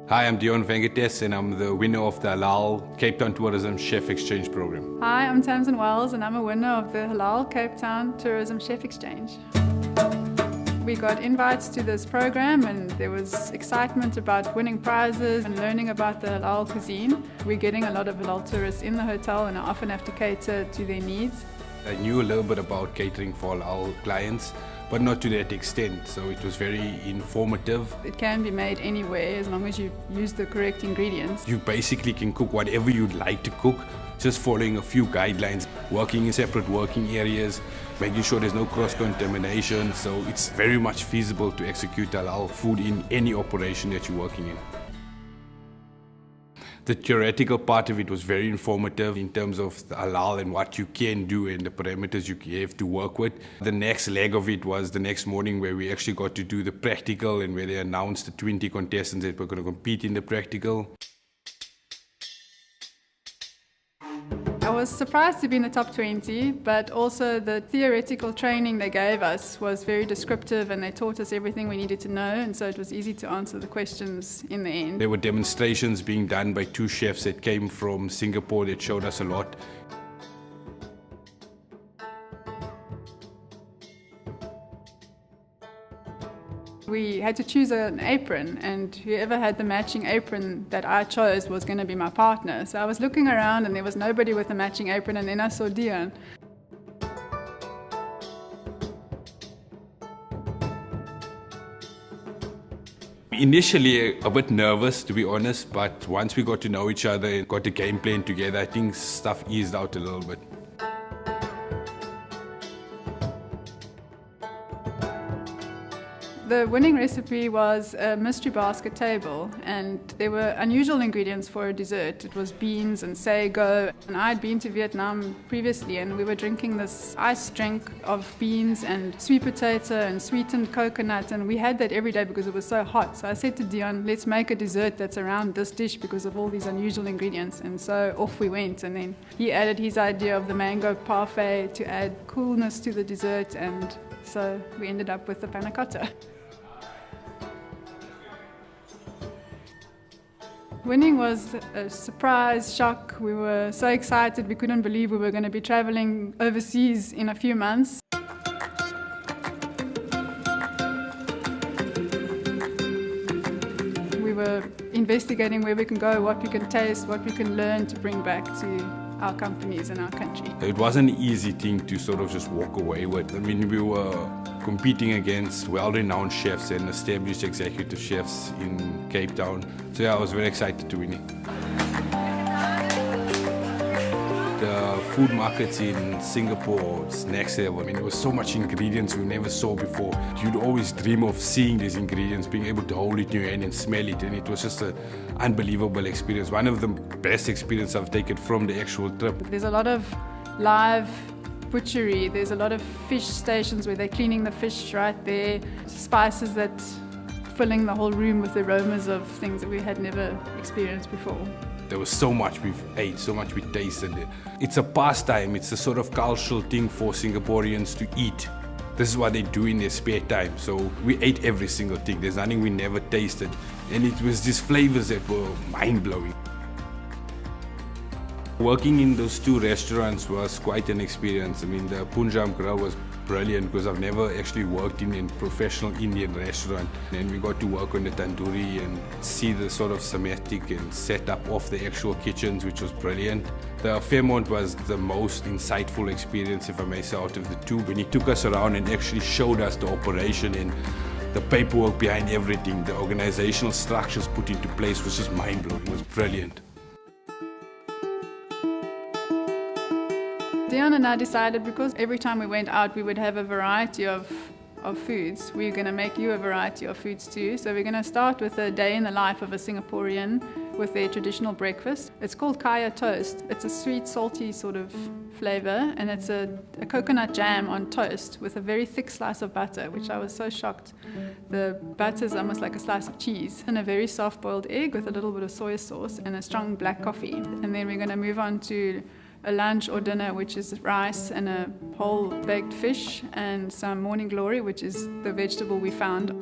Hi, I'm Dion Vengates and I'm the winner of the Halal Cape Town Tourism Chef Exchange Programme. Hi, I'm Tamsin Wells and I'm a winner of the Halal Cape Town Tourism Chef Exchange. We got invites to this program and there was excitement about winning prizes and learning about the halal cuisine. We're getting a lot of halal tourists in the hotel and I often have to cater to their needs. I knew a little bit about catering for halal clients, but not to that extent, so it was very informative. It can be made anywhere as long as you use the correct ingredients. You basically can cook whatever you'd like to cook, just following a few guidelines, working in separate working areas, making sure there's no cross-contamination, so it's very much feasible to execute halal food in any operation that you're working in. The theoretical part of it was very informative in terms of the halal and what you can do and the parameters you have to work with. The next leg of it was the next morning where we actually got to do the practical and where they announced the 20 contestants that were going to compete in the practical. I was surprised to be in the top 20, but also the theoretical training they gave us was very descriptive and they taught us everything we needed to know, and so it was easy to answer the questions in the end. There were demonstrations being done by two chefs that came from Singapore that showed us a lot. We had to choose an apron, and whoever had the matching apron that I chose was going to be my partner. So I was looking around and there was nobody with a matching apron, and then I saw Dion. Initially a bit nervous, to be honest, but once we got to know each other and got the game plan together, I think stuff eased out a little bit. The winning recipe was a mystery basket table, and there were unusual ingredients for a dessert. It was beans and sago, and I'd been to Vietnam previously and we were drinking this ice drink of beans and sweet potato and sweetened coconut, and we had that every day because it was so hot. So I said to Dion, let's make a dessert that's around this dish because of all these unusual ingredients, and so off we went, and then he added his idea of the mango parfait to add coolness to the dessert, and so we ended up with the panna cotta. Winning was a surprise shock. We were so excited, we couldn't believe we were going to be traveling overseas in a few months. We were investigating where we can go, what we can taste, what we can learn to bring back to our companies and our country. It wasn't an easy thing to sort of just walk away with. I mean, we were competing against well-renowned chefs and established executive chefs in Cape Town. So yeah, I was very excited to win it. The food markets in Singapore, it's next level. I mean, there was so much ingredients we never saw before. You'd always dream of seeing these ingredients, being able to hold it in your hand and smell it, and it was just an unbelievable experience. One of the best experiences I've taken from the actual trip. There's a lot of live butchery, there's a lot of fish stations where they're cleaning the fish right there, spices that filling the whole room with aromas of things that we had never experienced before. There was so much we've ate, so much we tasted. It's a pastime, it's a sort of cultural thing for Singaporeans to eat. This is what they do in their spare time. So we ate every single thing. There's nothing we never tasted. And it was these flavors that were mind-blowing. Working in those two restaurants was quite an experience. I mean, the Punjab Grill was brilliant because I've never actually worked in a professional Indian restaurant. And we got to work on the tandoori and see the sort of schematic and setup of the actual kitchens, which was brilliant. The Fairmont was the most insightful experience, if I may say, out of the two. When he took us around and actually showed us the operation and the paperwork behind everything, the organizational structures put into place was just mind-blowing. It was brilliant. Dion and I decided, because every time we went out we would have a variety of foods, we're going to make you a variety of foods too. So we're going to start with a day in the life of a Singaporean with their traditional breakfast. It's called kaya toast. It's a sweet, salty sort of flavor, and it's a coconut jam on toast with a very thick slice of butter, which I was so shocked. The butter is almost like a slice of cheese, and a very soft boiled egg with a little bit of soy sauce and a strong black coffee. And then we're going to move on to a lunch or dinner, which is rice and a whole baked fish and some morning glory, which is the vegetable we found.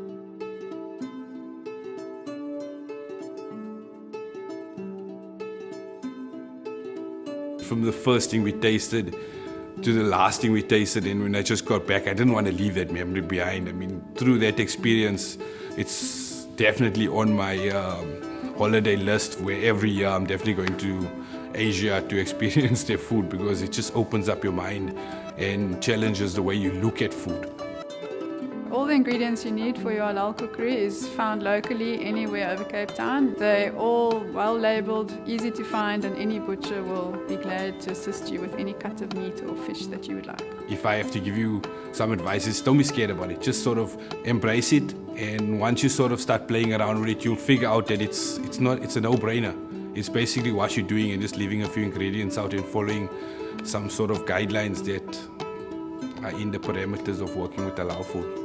From the first thing we tasted to the last thing we tasted, and when I just got back, I didn't want to leave that memory behind. I mean, through that experience, it's definitely on my holiday list, where every year I'm definitely going to Asia to experience their food, because it just opens up your mind and challenges the way you look at food. All the ingredients you need for your halal cookery is found locally anywhere over Cape Town. They're all well labelled, easy to find, and any butcher will be glad to assist you with any cut of meat or fish that you would like. If I have to give you some advice, is don't be scared about it. Just sort of embrace it, and once you sort of start playing around with it, you'll figure out that it's a no-brainer. It's basically what you're doing and just leaving a few ingredients out and following some sort of guidelines that are in the parameters of working with halal food.